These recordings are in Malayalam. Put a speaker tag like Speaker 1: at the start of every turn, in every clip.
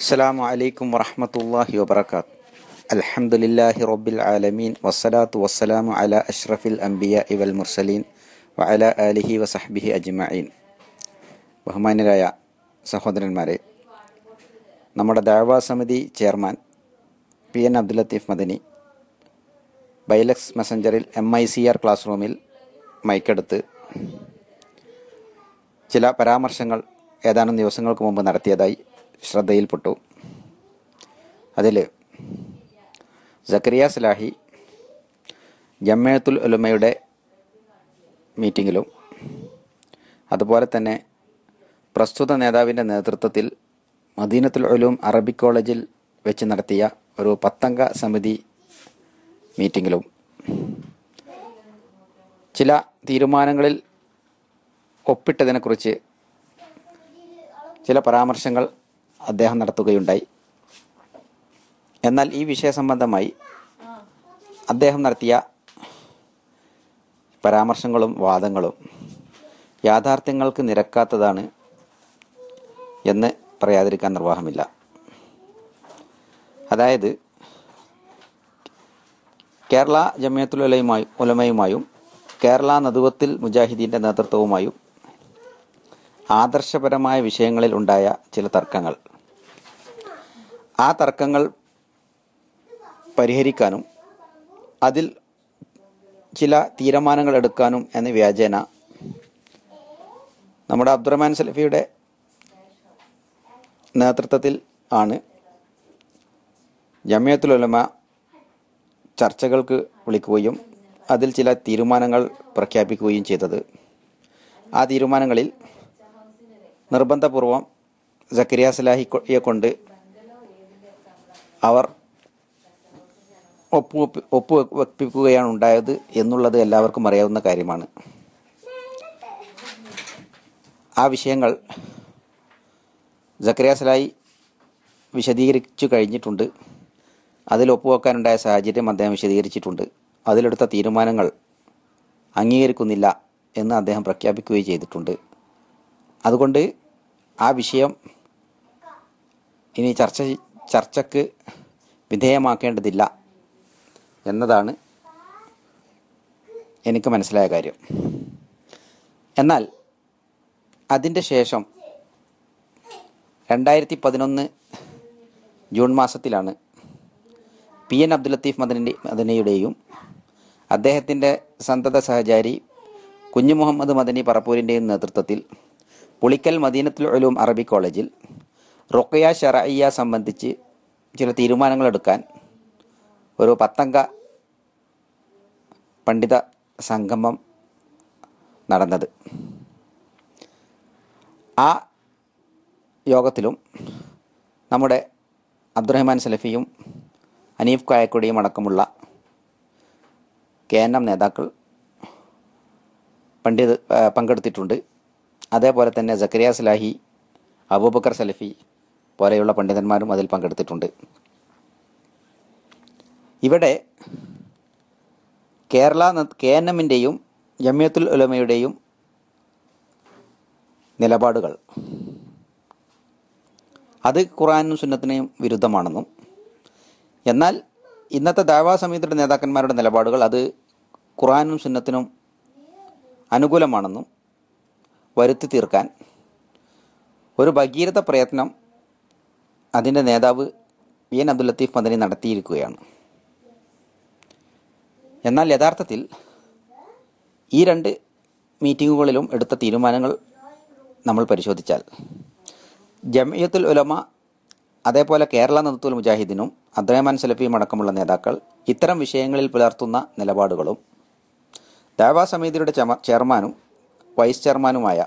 Speaker 1: അസ്സലാമു അലൈക്കും വറഹ്മത്തുള്ളാഹി വബറകാത്ത്. അൽഹംദുലില്ലാഹി റബ്ബിൽ ആലമീൻ വസ്സലാത്തു വസ്സലാമു അലാ അഷ്റഫിൽ അംബിയാഇ വൽ മുർസലീൻ വഅലാ ആലിഹി വസഹ്ബിഹി അജ്മഈൻ. ബഹുമാന്യരായ സഹോദരന്മാരെ, നമ്മുടെ ദഅവാ സമിതി ചെയർമാൻ PN അബ്ദുൽ ലത്തീഫ് മദനി ബൈലക്സ് മെസഞ്ചറിൽ MICR ക്ലാസ് റൂമിൽ മൈക്കെടുത്ത് ചില പരാമർശങ്ങൾ ഏതാനും ദിവസങ്ങൾക്ക് മുമ്പ് നടത്തിയതായി ശ്രദ്ധയിൽപ്പെട്ടു. അതിൽ സക്കരിയ സലാഹി ജംഇയ്യത്തുൽ ഉലമയുടെ മീറ്റിങ്ങിലും അതുപോലെ തന്നെ പ്രസ്തുത നേതാവിൻ്റെ നേതൃത്വത്തിൽ മദീനത്തുൽ ഉലൂം അറബിക് കോളേജിൽ വെച്ച് നടത്തിയ ഒരു 10 അംഗ സമിതി മീറ്റിങ്ങിലും ചില തീരുമാനങ്ങളിൽ ഒപ്പിട്ടതിനെക്കുറിച്ച് ചില പരാമർശങ്ങൾ അദ്ദേഹം നടത്തുകയുണ്ടായി. എന്നാൽ ഈ വിഷയ സംബന്ധമായി അദ്ദേഹം നടത്തിയ പരാമർശങ്ങളും വാദങ്ങളും യാഥാർത്ഥ്യങ്ങൾക്ക് നിരക്കാത്തതാണ് എന്ന് പറയാതിരിക്കാൻ നിർവാഹമില്ല. അതായത്, കേരള ജംഇയ്യത്തുൽ ഉലമയുമായും കേരള നദുവത്തുൽ മുജാഹിദീൻ്റെ നേതൃത്വവുമായും ആദർശപരമായ വിഷയങ്ങളിൽ ഉണ്ടായ ചില തർക്കങ്ങൾ, ആ തർക്കങ്ങൾ പരിഹരിക്കാനും അതിൽ ചില തീരുമാനങ്ങൾ എടുക്കാനും എന്ന വ്യാജേന നമ്മുടെ അബ്ദുറഹ്മാൻ സലഫിയുടെ നേതൃത്വത്തിൽ ആണ് ജംഇയ്യത്തുൽ ഉലമ ചർച്ചകൾക്ക് വിളിക്കുകയും അതിൽ ചില തീരുമാനങ്ങൾ പ്രഖ്യാപിക്കുകയും ചെയ്തത്. ആ തീരുമാനങ്ങളിൽ നിർബന്ധപൂർവം സക്കരിയ സലാഹിയെ കൊണ്ട് അവർ ഒപ്പുവെപ്പിക്കുകയാണ് ഉണ്ടായത് എന്നുള്ളത് എല്ലാവർക്കും അറിയാവുന്ന കാര്യമാണ്. ആ വിഷയങ്ങൾ സക്കരിയ സലാഹി വിശദീകരിച്ചു കഴിഞ്ഞിട്ടുണ്ട്. അതിൽ ഒപ്പുവെക്കാനുണ്ടായ സാഹചര്യം അദ്ദേഹം വിശദീകരിച്ചിട്ടുണ്ട്. അതിലെടുത്ത തീരുമാനങ്ങൾ അംഗീകരിക്കുന്നില്ല എന്ന് അദ്ദേഹം പ്രഖ്യാപിക്കുകയും ചെയ്തിട്ടുണ്ട്. അതുകൊണ്ട് ആ വിഷയം ഇനി ചർച്ചയ്ക്ക് വിധേയമാക്കേണ്ടതില്ല എന്നതാണ് എനിക്ക് മനസ്സിലായ കാര്യം. എന്നാൽ അതിൻ്റെ ശേഷം 2011 ജൂൺ മാസത്തിലാണ് PN അബ്ദുൽ ലത്തീഫ് മദനിയുടെയും അദ്ദേഹത്തിൻ്റെ സന്തത സഹചാരി കുഞ്ഞു മുഹമ്മദ് മദനി പറപ്പൂരിൻ്റെയും നേതൃത്വത്തിൽ പുളിക്കൽ മദീനത്തുൽ ഉലൂം അറബിക് കോളേജിൽ റുഖ്യ ശർഇയ്യ സംബന്ധിച്ച് ചില തീരുമാനങ്ങൾ എടുക്കാൻ ഒരു 10 അംഗ പണ്ഡിത സംഗമം നടന്നത്. ആ യോഗത്തിലും നമ്മുടെ അബ്ദുറഹ്മാൻ സലഫിയും ഹനീഫ് കായക്കൊടിയും അടക്കമുള്ള KNM നേതാക്കൾ പങ്കെടുത്തിട്ടുണ്ട്. അതേപോലെ തന്നെ സക്കരിയ സലാഹി, അബൂബക്കർ സലഫി പോലെയുള്ള പണ്ഡിതന്മാരും അതിൽ പങ്കെടുത്തിട്ടുണ്ട്. ഇവിടെ KNMൻ്റെയും ജംഇയ്യത്തുൽ ഉലമയുടെയും നിലപാടുകൾ അത് ഖുർആനും സുന്നത്തിനും വിരുദ്ധമാണെന്നും, എന്നാൽ ഇന്നത്തെ ദഅവാ സമിതിയുടെ നേതാക്കന്മാരുടെ നിലപാടുകൾ അത് ഖുർആനും സുന്നത്തിനും അനുകൂലമാണെന്നും വരുത്തി തീർക്കാൻ ഒരു ഭഗീരഥ പ്രയത്നം അതിൻ്റെ നേതാവ് PN അബ്ദുൽ ലത്തീഫ് മദനി നടത്തിയിരിക്കുകയാണ്. എന്നാൽ യഥാർത്ഥത്തിൽ ഈ 2 മീറ്റിങ്ങുകളിലും എടുത്ത തീരുമാനങ്ങൾ നമ്മൾ പരിശോധിച്ചാൽ ജംഇയ്യത്തുൽ ഉലമ അതേപോലെ കേരള നദുവത്തുൽ മുജാഹിദീനും അബ്ദുറഹ്മാൻ സലഫിയും അടക്കമുള്ള നേതാക്കൾ ഇത്തരം വിഷയങ്ങളിൽ പുലർത്തുന്ന നിലപാടുകളും ദഅവാ സമിതിയുടെ ചെയർമാനും വൈസ് ചെയർമാനുമായ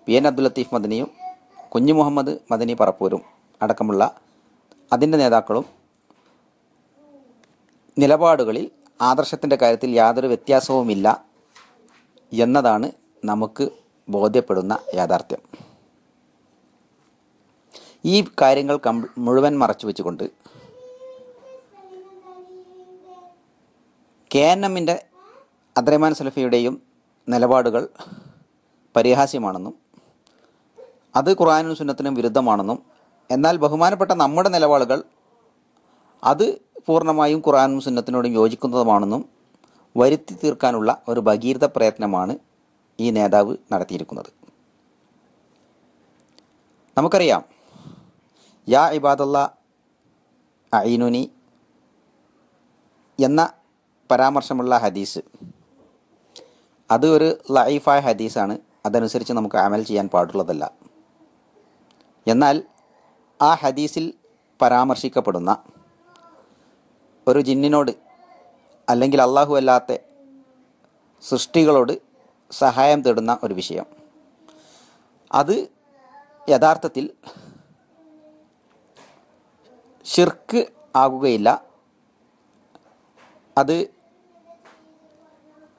Speaker 1: PN അബ്ദുൽ ലത്തീഫ് മദനിയും കുഞ്ഞു മുഹമ്മദ് മദനി പറപ്പൂരും അടക്കമുള്ള അതിൻ്റെ നേതാക്കളും നിലപാടുകളിൽ ആദർശത്തിൻ്റെ കാര്യത്തിൽ യാതൊരു വ്യത്യാസവുമില്ല എന്നതാണ് നമുക്ക് ബോധ്യപ്പെടുന്ന യാഥാർത്ഥ്യം. ഈ കാര്യങ്ങൾ മുഴുവൻ മറച്ചു വെച്ചുകൊണ്ട് KNMൻ്റെ അബ്ദുറഹ്മാൻ സലഫിയുടെയും നിലപാടുകൾ പരിഹാസ്യമാണെന്നും അത് ഖുർആനും സുന്നത്തിനും വിരുദ്ധമാണെന്നും എന്നാൽ ബഹുമാനപ്പെട്ട നമ്മുടെ നിലപാടുകൾ അത് പൂർണ്ണമായും ഖുർആനും സുന്നത്തിനോടും യോജിക്കുന്നതുമാണെന്നും വരുത്തി തീർക്കാനുള്ള ഒരു ഭഗീരഥ പ്രയത്നമാണ് ഈ നേതാവ് നടത്തിയിരിക്കുന്നത്. നമുക്കറിയാം, യാ ഇബാദല്ലാ അഈനുനി എന്ന പരാമർശമുള്ള ഹദീസ് അത് ഒരു ലഈഫായ ഹദീസാണ്. അതനുസരിച്ച് നമുക്ക് അമൽ ചെയ്യാൻ പാടുള്ളതല്ല. എന്നാൽ ആ ഹദീസിൽ പരാമർശിക്കപ്പെടുന്ന ഒരു ജിന്നിനോട് അല്ലെങ്കിൽ അള്ളാഹു അല്ലാത്ത സൃഷ്ടികളോട് സഹായം തേടുന്ന ഒരു വിഷയം, അത് യഥാർത്ഥത്തിൽ ഷിർക്ക് ആകുകയില്ല. അത്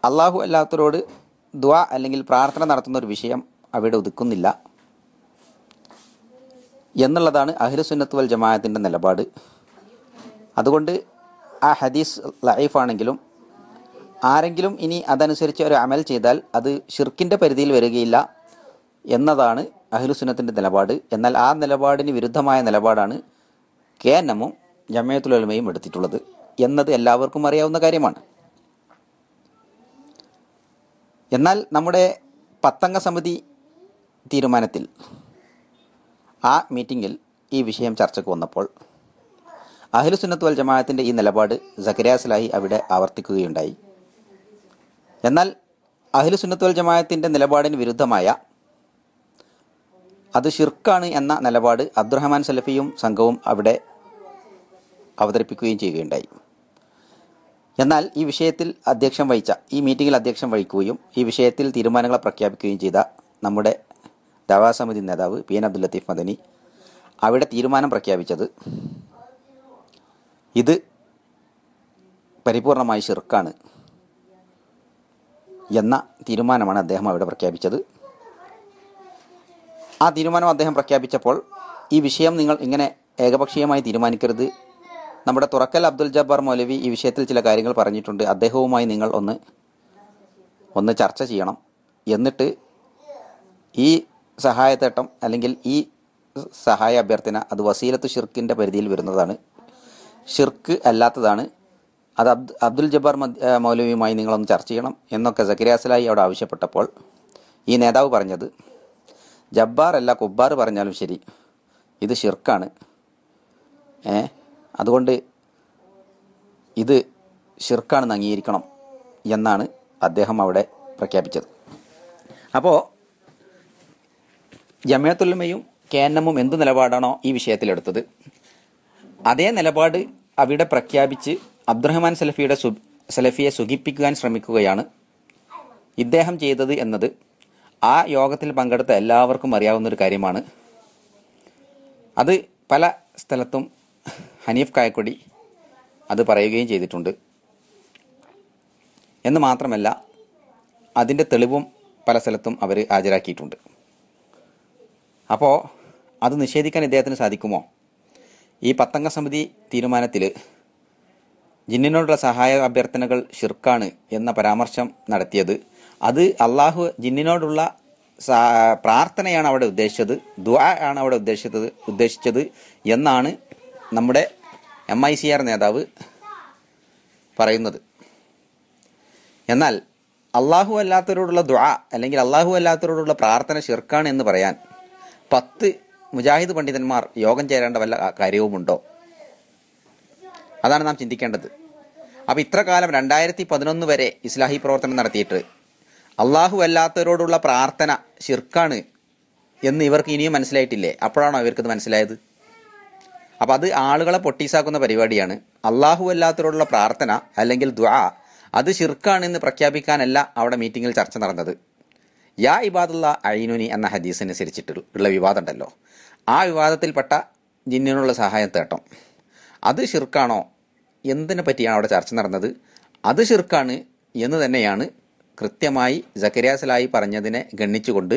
Speaker 1: അള്ളാഹു അല്ലാത്തവരോട് ദുആ അല്ലെങ്കിൽ പ്രാർത്ഥന നടത്തുന്ന ഒരു വിഷയം അവിടെ ഒതുക്കുന്നില്ല എന്നുള്ളതാണ് അഹ്ലുസുന്നത്ത് വൽ ജമാഅത്തിൻ്റെ നിലപാട്. അതുകൊണ്ട് ആ ഹദീസ് ലഈഫാണെങ്കിലും ആരെങ്കിലും ഇനി അതനുസരിച്ച് ഒരു അമൽ ചെയ്താൽ അത് ഷിർക്കിൻ്റെ പരിധിയിൽ വരികയില്ല എന്നതാണ് അഹ്ലുസുന്നത്തിൻ്റെ നിലപാട്. എന്നാൽ ആ നിലപാടിന് വിരുദ്ധമായ നിലപാടാണ് KNM-ഉം ജമിഅത്തുൽ ഉലമയും എടുത്തിട്ടുള്ളത് എന്നത് എല്ലാവർക്കും അറിയാവുന്ന കാര്യമാണ്. എന്നാൽ നമ്മുടെ 10 അംഗ സമിതി തീരുമാനത്തിൽ ആ മീറ്റിങ്ങിൽ ഈ വിഷയം ചർച്ചയ്ക്ക് വന്നപ്പോൾ അഹ്ലുസുന്നത്ത് വൽ ജമാഅത്തിൻ്റെ ഈ നിലപാട് സക്കരിയ സലാഹി അവിടെ ആവർത്തിക്കുകയുണ്ടായി. എന്നാൽ അഹ്ലുസുന്നത്ത് വൽ ജമാഅത്തിൻ്റെ നിലപാടിന് വിരുദ്ധമായ അത് ഷിർക്കാണ് എന്ന നിലപാട് അബ്ദുറഹ്മാൻ സലഫിയും സംഘവും അവിടെ അവതരിപ്പിക്കുകയും ചെയ്യുകയുണ്ടായി. എന്നാൽ ഈ വിഷയത്തിൽ ഈ മീറ്റിങ്ങിൽ അധ്യക്ഷം വഹിക്കുകയും ഈ വിഷയത്തിൽ തീരുമാനങ്ങൾ പ്രഖ്യാപിക്കുകയും ചെയ്ത നമ്മുടെ ദഅവാ സമിതി നേതാവ് PN അബ്ദുൽ ലത്തീഫ് മദനി അവിടെ തീരുമാനം പ്രഖ്യാപിച്ചത് ഇത് പരിപൂർണമായി ഷിർക്കാണ് എന്ന തീരുമാനമാണ് അദ്ദേഹം അവിടെ പ്രഖ്യാപിച്ചത്. ആ തീരുമാനം അദ്ദേഹം പ്രഖ്യാപിച്ചപ്പോൾ ഈ വിഷയം നിങ്ങൾ ഇങ്ങനെ ഏകപക്ഷീയമായി തീരുമാനിക്കരുത്, നമ്മുടെ തുറക്കൽ അബ്ദുൽ ജബ്ബാർ മൗലവി ഈ വിഷയത്തിൽ ചില കാര്യങ്ങൾ പറഞ്ഞിട്ടുണ്ട്, അദ്ദേഹവുമായി നിങ്ങൾ ഒന്ന് ചർച്ച ചെയ്യണം, എന്നിട്ട് ഈ സഹായത്തേട്ടം അല്ലെങ്കിൽ ഈ സഹായ അഭ്യർത്ഥന അത് വസീലത്തു ഷിർക്കിൻ്റെ പരിധിയിൽ വരുന്നതാണ്, ഷിർക്ക് അല്ലാത്തതാണ്, അത് അബ്ദുൽ ജബ്ബാർ മൗലവിയുമായി നിങ്ങളൊന്ന് ചർച്ച ചെയ്യണം എന്നൊക്കെ സക്കരിയ സലാഹി അവിടെ ആവശ്യപ്പെട്ടപ്പോൾ ഈ നേതാവ് പറഞ്ഞത്, ജബ്ബാർ അല്ല കുബ്ബാർ പറഞ്ഞാലും ശരി ഇത് ഷിർക്കാണ്, അതുകൊണ്ട് ഇത് ഷിർക്കാണെന്ന് അംഗീകരിക്കണം എന്നാണ് അദ്ദേഹം അവിടെ പ്രഖ്യാപിച്ചത്. അപ്പോൾ ജമിഅത്തുൽ ഉലമയും KNM-ഉം എന്ത് നിലപാടാണോ ഈ വിഷയത്തിലെടുത്തത് അതേ നിലപാട് അവിടെ പ്രഖ്യാപിച്ച് അബ്ദുറഹ്മാൻ സലഫിയെ സുഖിപ്പിക്കാൻ ശ്രമിക്കുകയാണ് ഇദ്ദേഹം ചെയ്തത് എന്നത് ആ യോഗത്തിൽ പങ്കെടുത്ത എല്ലാവർക്കും അറിയാവുന്നൊരു കാര്യമാണ്. അത് പല സ്ഥലത്തും ഹനീഫ് കായക്കൊടി അത് പറയുകയും ചെയ്തിട്ടുണ്ട്. എന്ന് മാത്രമല്ല അതിൻ്റെ തെളിവും പല സ്ഥലത്തും അവർ ഹാജരാക്കിയിട്ടുണ്ട്. അപ്പോൾ അത് നിഷേധിക്കാൻ ഇദ്ദേഹത്തിന് സാധിക്കുമോ? ഈ 10 അംഗ സമിതി തീരുമാനത്തിൽ ജിന്നിനോടുള്ള സഹായ അഭ്യർത്ഥനകൾ ഷിർക്കാണ് എന്ന പരാമർശം നടത്തിയത് അത് അള്ളാഹു ജിന്നിനോടുള്ള പ്രാർത്ഥനയാണ് അവിടെ ഉദ്ദേശിച്ചത്, ദുആ ആണ് അവിടെ ഉദ്ദേശിച്ചത് എന്നാണ് നമ്മുടെ MICR നേതാവ് പറയുന്നത്. എന്നാൽ അള്ളാഹു അല്ലാത്തവരോടുള്ള ദുആ അല്ലെങ്കിൽ അള്ളാഹു അല്ലാത്തവരോടുള്ള പ്രാർത്ഥന ഷിർക്കാണ് എന്ന് പറയാൻ 10 മുജാഹിദ് പണ്ഡിതന്മാർ യോഗം ചേരേണ്ട വല്ല കാര്യവുമുണ്ടോ? അതാണ് നാം ചിന്തിക്കേണ്ടത്. അപ്പോൾ ഇത്ര കാലം 2011 വരെ ഇസ്ലാഹി പ്രവർത്തനം നടത്തിയിട്ട് അള്ളാഹു അല്ലാത്തവരോടുള്ള പ്രാർത്ഥന ഷിർക്കാണ് എന്ന് ഇവർക്ക് ഇനിയും മനസ്സിലായിട്ടില്ലേ? അപ്പോഴാണോ ഇവർക്കത് മനസ്സിലായത്? അപ്പോൾ അത് ആളുകളെ പൊട്ടീസാക്കുന്ന പരിപാടിയാണ്. അള്ളാഹു അല്ലാത്തവരോടുള്ള പ്രാർത്ഥന അല്ലെങ്കിൽ ദുആ അത് ഷിർക്കാണ് എന്ന് പ്രഖ്യാപിക്കാനല്ല അവിടെ മീറ്റിങ്ങിൽ ചർച്ച നടന്നത്. യാ ഇബാദുല്ലാ അഈനുനി എന്ന ഹദീസിനനുസരിച്ചിട്ടുള്ള വിവാദം ഉണ്ടല്ലോ, ആ വിവാദത്തിൽപ്പെട്ട ജിന്നിനുള്ള സഹായം തേട്ടം അത് ഷിർക്കാണോ എന്തിനെ പറ്റിയാണ് അവിടെ ചർച്ച നടന്നത്? അത് ഷിർക്കാണ് എന്ന് തന്നെയാണ് കൃത്യമായി സക്കരിയ സലാഹി പറഞ്ഞതിനെ ഗണ്ണിച്ചുകൊണ്ട്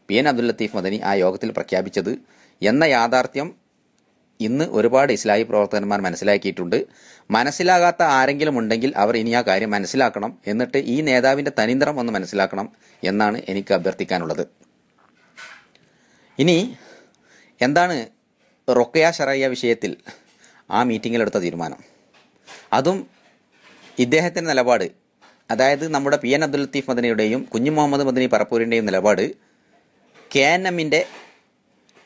Speaker 1: PN അബ്ദുൽ ലത്തീഫ് മദനി ആ യോഗത്തിൽ പ്രഖ്യാപിച്ചത് എന്ന യാഥാർത്ഥ്യം ഇന്ന് ഒരുപാട് ഇസ്ലാഹി പ്രവർത്തകന്മാർ മനസ്സിലാക്കിയിട്ടുണ്ട്. മനസ്സിലാകാത്ത ആരെങ്കിലും ഉണ്ടെങ്കിൽ അവർ ഇനി ആ കാര്യം മനസ്സിലാക്കണം, എന്നിട്ട് ഈ നേതാവിൻ്റെ തനിനിറം ഒന്ന് മനസ്സിലാക്കണം എന്നാണ് എനിക്ക് അഭ്യർത്ഥിക്കാനുള്ളത്. ഇനി എന്താണ് റുഖ്യ ശറയ്യ വിഷയത്തിൽ ആ മീറ്റിങ്ങിലെടുത്ത തീരുമാനം, അതും ഇദ്ദേഹത്തിൻ്റെ നിലപാട്, അതായത് നമ്മുടെ പി എൻ അബ്ദുൽ ലത്തീഫ് മദനിയുടെയും കുഞ്ഞു മുഹമ്മദ് മദനി പറപ്പൂരിൻ്റെയും നിലപാട് KNMൻ്റെ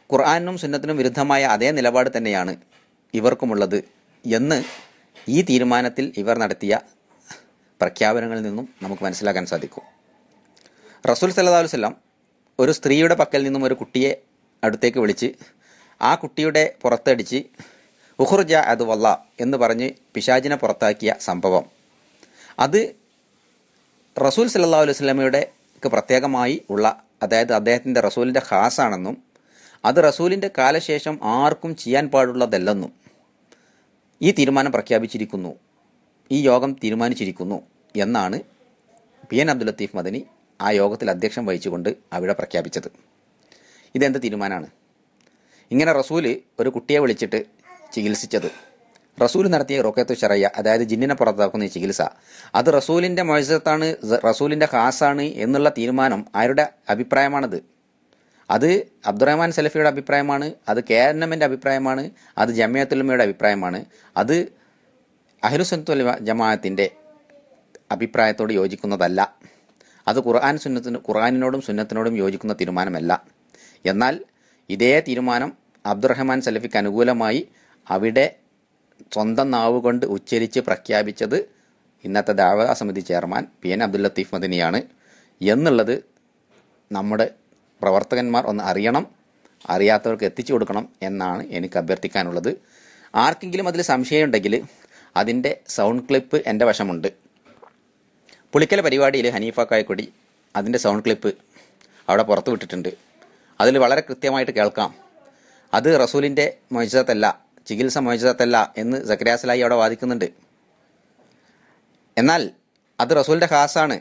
Speaker 1: ഖുർആനും സുന്നത്തിനും വിരുദ്ധമായ അതേ നിലപാട് തന്നെയാണ് ഇവർക്കുമുള്ളത് എന്ന് ഈ തീരുമാനത്തിൽ ഇവർ നടത്തിയ പ്രഖ്യാപനങ്ങളിൽ നിന്നും നമുക്ക് മനസ്സിലാക്കാൻ സാധിക്കും. റസൂൽ സല്ലല്ലാഹു അലൈഹി വസല്ലം ഒരു സ്ത്രീയുടെ പക്കൽ നിന്നും ഒരു കുട്ടിയെ അടുത്തേക്ക് വിളിച്ച് ആ കുട്ടിയുടെ പുറത്തടിച്ച് ഉഖ്റുജ അത് വല്ല എന്ന് പറഞ്ഞ് പിശാചിനെ പുറത്താക്കിയ സംഭവം, അത് റസൂൽ സല്ലല്ലാഹു അലൈഹി വസല്ലമയുടെ പ്രത്യേകമായി ഉള്ള, അതായത് അദ്ദേഹത്തിൻ്റെ റസൂലിൻ്റെ ഖാസാണെന്നും അത് റസൂലിൻ്റെ കാലശേഷം ആർക്കും ചെയ്യാൻ പാടുള്ളതല്ലെന്നും ഈ തീരുമാനം പ്രഖ്യാപിച്ചിരിക്കുന്നു, ഈ യോഗം തീരുമാനിച്ചിരിക്കുന്നു എന്നാണ് പി എൻ അബ്ദുൽ ലത്തീഫ് മദനി ആ യോഗത്തിൽ അധ്യക്ഷം വഹിച്ചുകൊണ്ട് അവിടെ പ്രഖ്യാപിച്ചത്. ഇതെന്ത് തീരുമാനമാണ്? ഇങ്ങനെ റസൂല് ഒരു കുട്ടിയെ വിളിച്ചിട്ട് ചികിത്സിച്ചത്, റസൂൽ നടത്തിയ റുഖ്യത്തു ശറയ്യ, അതായത് ജിന്നിനെ പുറത്താക്കുന്ന ഈ ചികിത്സ, അത് റസൂലിൻ്റെ മുഅ്ജിസത്താണ്, റസൂലിൻ്റെ ഖാസാണ് എന്നുള്ള തീരുമാനം ആരുടെ അഭിപ്രായമാണത്? അത് അബ്ദുറഹ്മാൻ സലഫിയുടെ അഭിപ്രായമാണ്, അത് KNMൻ്റെ അഭിപ്രായമാണ്, അത് ജമിയത്തുൽ ഉലമയുടെ അഭിപ്രായമാണ്, അത് അഹ്ലുസുന്നത്ത് വൽ ജമാഅത്തിൻ്റെ അഭിപ്രായത്തോട് യോജിക്കുന്നതല്ല, അത് ഖുർആനിനോടും സുന്നത്തിനോടും യോജിക്കുന്ന തീരുമാനമല്ല. എന്നാൽ ഇതേ തീരുമാനം അബ്ദുറഹ്മാൻ സലഫിക്ക് അനുകൂലമായി അവിടെ സ്വന്തം നാവുകൊണ്ട് ഉച്ചരിച്ച് പ്രഖ്യാപിച്ചത് ഇന്നത്തെ ദഅവ സമിതി chairman P N Abdul Latheef മദനിയാണ് എന്നുള്ളത് നമ്മുടെ പ്രവർത്തകന്മാർ ഒന്ന് അറിയണം, അറിയാത്തവർക്ക് എത്തിച്ചു കൊടുക്കണം എന്നാണ് എനിക്ക് അഭ്യർത്ഥിക്കാനുള്ളത്. ആർക്കെങ്കിലും അതിൽ സംശയമുണ്ടെങ്കിൽ അതിൻ്റെ സൗണ്ട് ക്ലിപ്പ് എൻ്റെ വശമുണ്ട്. പുളിക്കല പരിപാടിയിൽ ഹനീഫ കായക്കൊടി അതിൻ്റെ സൗണ്ട് ക്ലിപ്പ് അവിടെ പുറത്തു വിട്ടിട്ടുണ്ട്. അതിൽ വളരെ കൃത്യമായിട്ട് കേൾക്കാം, അത് റസൂലിൻ്റെ മുഅ്ജിസത്തല്ല, ചികിത്സ മുഅ്ജിസത്തല്ല എന്ന് സക്കരിയ സലാഹി അവിടെ വാദിക്കുന്നുണ്ട്. എന്നാൽ അത് റസൂലിൻ്റെ ഖാസാണ്,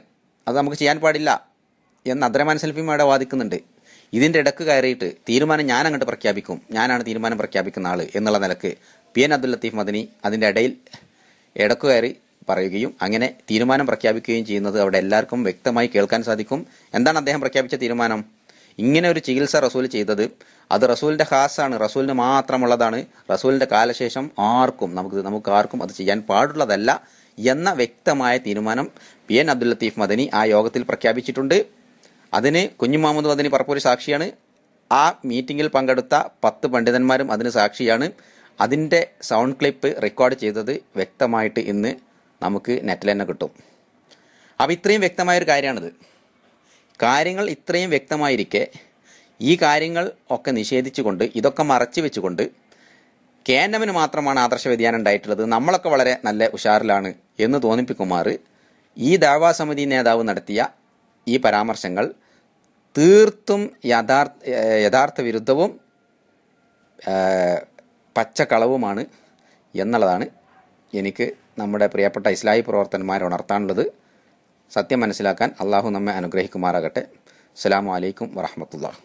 Speaker 1: അത് നമുക്ക് ചെയ്യാൻ പാടില്ല എന്ന് അബ്ദുറഹ്മാൻ സലഫിയും അവിടെ വാദിക്കുന്നുണ്ട്. ഇതിൻ്റെ ഇടക്ക് കയറിയിട്ട് തീരുമാനം ഞാൻ അങ്ങോട്ട് പ്രഖ്യാപിക്കും, ഞാനാണ് തീരുമാനം പ്രഖ്യാപിക്കുന്ന ആൾ എന്നുള്ള നിലക്ക് പി എൻ അബ്ദുൽ ലത്തീഫ് മദനി അതിൻ്റെ ഇടയിൽ ഇടക്ക് കയറി പറയുകയും അങ്ങനെ തീരുമാനം പ്രഖ്യാപിക്കുകയും ചെയ്യുന്നത് അവിടെ എല്ലാവർക്കും വ്യക്തമായി കേൾക്കാൻ സാധിക്കും. എന്താണ് അദ്ദേഹം പ്രഖ്യാപിച്ച തീരുമാനം? ഇങ്ങനെ ഒരു ചികിത്സ റസൂൽ ചെയ്തത് അത് റസൂലിൻ്റെ ഖാസാണ്, റസൂലിന് മാത്രമുള്ളതാണ്, റസൂലിൻ്റെ കാലശേഷം നമുക്ക് ആർക്കും അത് ചെയ്യാൻ പാടുള്ളതല്ല എന്ന വ്യക്തമായ തീരുമാനം പി എൻ അബ്ദുൽ ലത്തീഫ് മദനി ആ യോഗത്തിൽ പ്രഖ്യാപിച്ചിട്ടുണ്ട്. അതിന് കുഞ്ഞു മുഹമ്മദ് മദനി പറപ്പൂർ സാക്ഷിയാണ്. ആ മീറ്റിങ്ങിൽ പങ്കെടുത്ത 10 പണ്ഡിതന്മാരും അതിന് സാക്ഷിയാണ്. അതിൻ്റെ സൗണ്ട് ക്ലിപ്പ് റെക്കോർഡ് ചെയ്തത് വ്യക്തമായിട്ട് ഇന്ന് നമുക്ക് നെറ്റിൽ തന്നെ കിട്ടും. അപ്പോൾ ഇത്രയും വ്യക്തമായൊരു കാര്യമാണിത്. കാര്യങ്ങൾ ഇത്രയും വ്യക്തമായിരിക്കെ ഈ കാര്യങ്ങൾ ഒക്കെ നിഷേധിച്ചുകൊണ്ട്, ഇതൊക്കെ മറച്ചു വെച്ചുകൊണ്ട് KNMന് മാത്രമാണ് ആദർശ വ്യതിയാനം ഉണ്ടായിട്ടുള്ളത്, നമ്മളൊക്കെ വളരെ നല്ല ഉഷാറിലാണ് എന്ന് തോന്നിപ്പിക്കുമാർ ഈ ദഅവാ സമിതി നേതാവ് നടത്തിയ ഈ പരാമർശങ്ങൾ തീർത്തും യഥാർത്ഥ വിരുദ്ധവും പച്ചക്കളവുമാണ് എന്നുള്ളതാണ് എനിക്ക് നമ്മുടെ പ്രിയപ്പെട്ട ഇസ്ലാഹി പ്രവർത്തകന്മാരെ ഉണർത്താനുള്ളത്. സത്യം മനസ്സിലാക്കാൻ അള്ളാഹു നമ്മെ അനുഗ്രഹിക്കുമാറാകട്ടെ. അസ്സലാമു അലൈക്കും വറഹ്മത്തുള്ളാഹി.